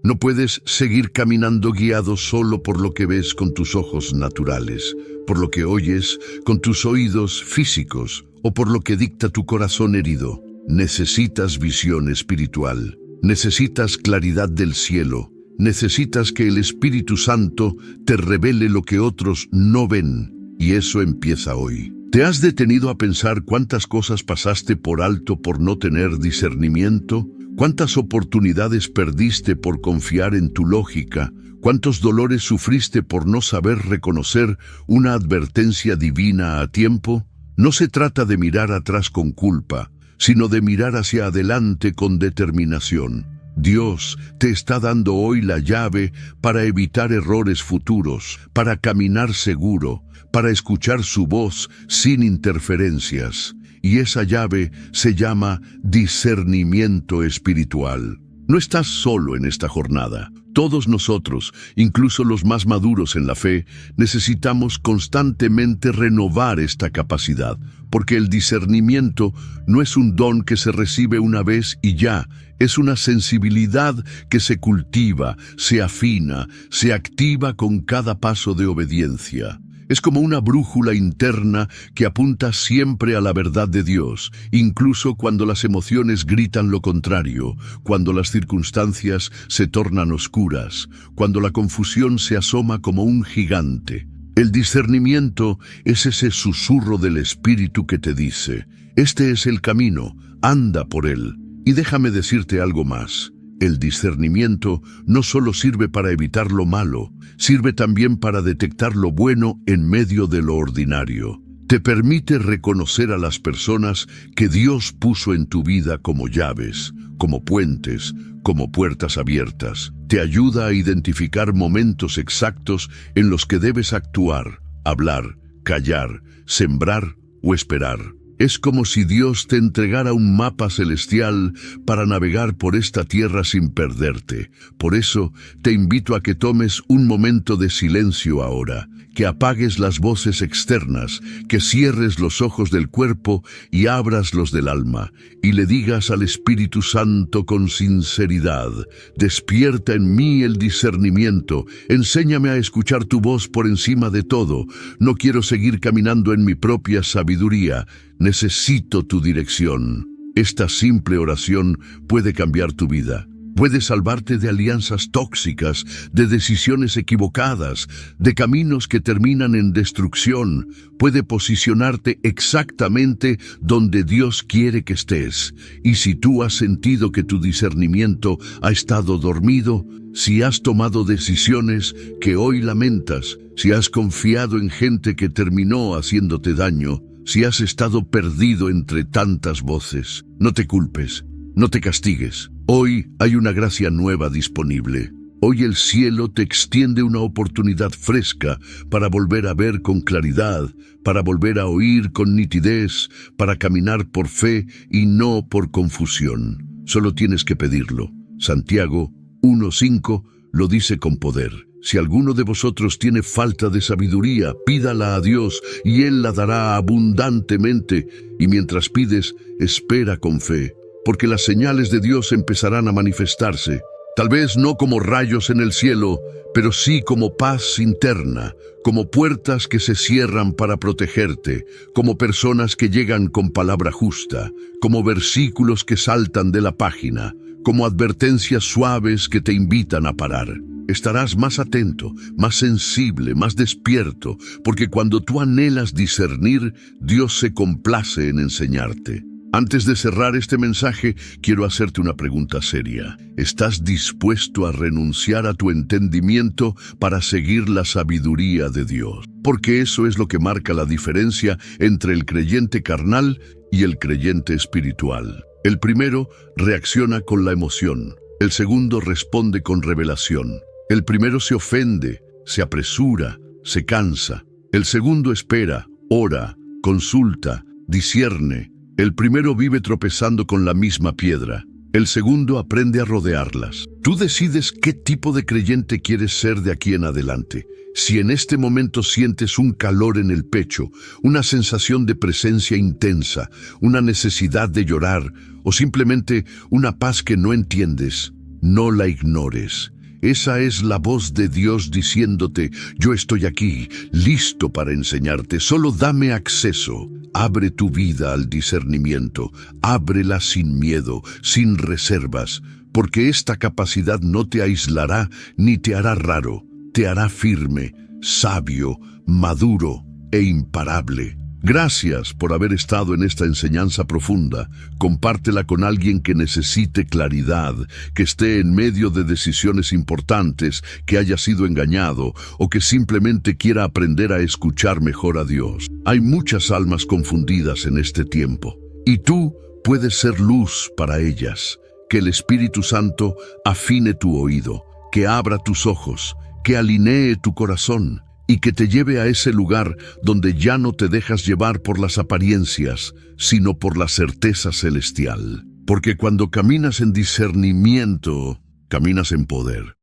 No puedes seguir caminando guiado solo por lo que ves con tus ojos naturales, por lo que oyes con tus oídos físicos o por lo que dicta tu corazón herido. Necesitas visión espiritual, necesitas claridad del cielo, necesitas que el Espíritu Santo te revele lo que otros no ven, y eso empieza hoy. ¿Te has detenido a pensar cuántas cosas pasaste por alto por no tener discernimiento? ¿Cuántas oportunidades perdiste por confiar en tu lógica? ¿Cuántos dolores sufriste por no saber reconocer una advertencia divina a tiempo? No se trata de mirar atrás con culpa, sino de mirar hacia adelante con determinación. Dios te está dando hoy la llave para evitar errores futuros, para caminar seguro, para escuchar su voz sin interferencias. Y esa llave se llama discernimiento espiritual. No estás solo en esta jornada. Todos nosotros, incluso los más maduros en la fe, necesitamos constantemente renovar esta capacidad, porque el discernimiento no es un don que se recibe una vez y ya, es una sensibilidad que se cultiva, se afina, se activa con cada paso de obediencia. Es como una brújula interna que apunta siempre a la verdad de Dios, incluso cuando las emociones gritan lo contrario, cuando las circunstancias se tornan oscuras, cuando la confusión se asoma como un gigante. El discernimiento es ese susurro del Espíritu que te dice, este es el camino, anda por él. Y déjame decirte algo más. El discernimiento no solo sirve para evitar lo malo, sirve también para detectar lo bueno en medio de lo ordinario. Te permite reconocer a las personas que Dios puso en tu vida como llaves, como puentes, como puertas abiertas. Te ayuda a identificar momentos exactos en los que debes actuar, hablar, callar, sembrar o esperar. Es como si Dios te entregara un mapa celestial para navegar por esta tierra sin perderte. Por eso, te invito a que tomes un momento de silencio ahora, que apagues las voces externas, que cierres los ojos del cuerpo y abras los del alma, y le digas al Espíritu Santo con sinceridad, despierta en mí el discernimiento, enséñame a escuchar tu voz por encima de todo, no quiero seguir caminando en mi propia sabiduría, necesito tu dirección. Esta simple oración puede cambiar tu vida. Puede salvarte de alianzas tóxicas, de decisiones equivocadas, de caminos que terminan en destrucción. Puede posicionarte exactamente donde Dios quiere que estés. Y si tú has sentido que tu discernimiento ha estado dormido, si has tomado decisiones que hoy lamentas, si has confiado en gente que terminó haciéndote daño, si has estado perdido entre tantas voces, no te culpes, no te castigues. Hoy hay una gracia nueva disponible. Hoy el cielo te extiende una oportunidad fresca para volver a ver con claridad, para volver a oír con nitidez, para caminar por fe y no por confusión. Solo tienes que pedirlo. Santiago 1:5 lo dice con poder. Si alguno de vosotros tiene falta de sabiduría, pídala a Dios y Él la dará abundantemente. Y mientras pides, espera con fe, porque las señales de Dios empezarán a manifestarse. Tal vez no como rayos en el cielo, pero sí como paz interna, como puertas que se cierran para protegerte, como personas que llegan con palabra justa, como versículos que saltan de la página, como advertencias suaves que te invitan a parar. estarás más atento, más sensible, más despierto, porque cuando tú anhelas discernir, Dios se complace en enseñarte. Antes de cerrar este mensaje, quiero hacerte una pregunta seria. ¿Estás dispuesto a renunciar a tu entendimiento para seguir la sabiduría de Dios? Porque eso es lo que marca la diferencia entre el creyente carnal y el creyente espiritual. El primero reacciona con la emoción. El segundo responde con revelación. El primero se ofende, se apresura, se cansa. El segundo espera, ora, consulta, discierne. El primero vive tropezando con la misma piedra. El segundo aprende a rodearlas. Tú decides qué tipo de creyente quieres ser de aquí en adelante. Si en este momento sientes un calor en el pecho, una sensación de presencia intensa, una necesidad de llorar o simplemente una paz que no entiendes, no la ignores. Esa es la voz de Dios diciéndote: yo estoy aquí, listo para enseñarte, solo dame acceso. Abre tu vida al discernimiento, ábrela sin miedo, sin reservas, porque esta capacidad no te aislará ni te hará raro, te hará firme, sabio, maduro e imparable. Gracias por haber estado en esta enseñanza profunda. Compártela con alguien que necesite claridad, que esté en medio de decisiones importantes, que haya sido engañado o que simplemente quiera aprender a escuchar mejor a Dios. Hay muchas almas confundidas en este tiempo y tú puedes ser luz para ellas. Que el Espíritu Santo afine tu oído, que abra tus ojos, que alinee tu corazón y que te lleve a ese lugar donde ya no te dejas llevar por las apariencias, sino por la certeza celestial. Porque cuando caminas en discernimiento, caminas en poder.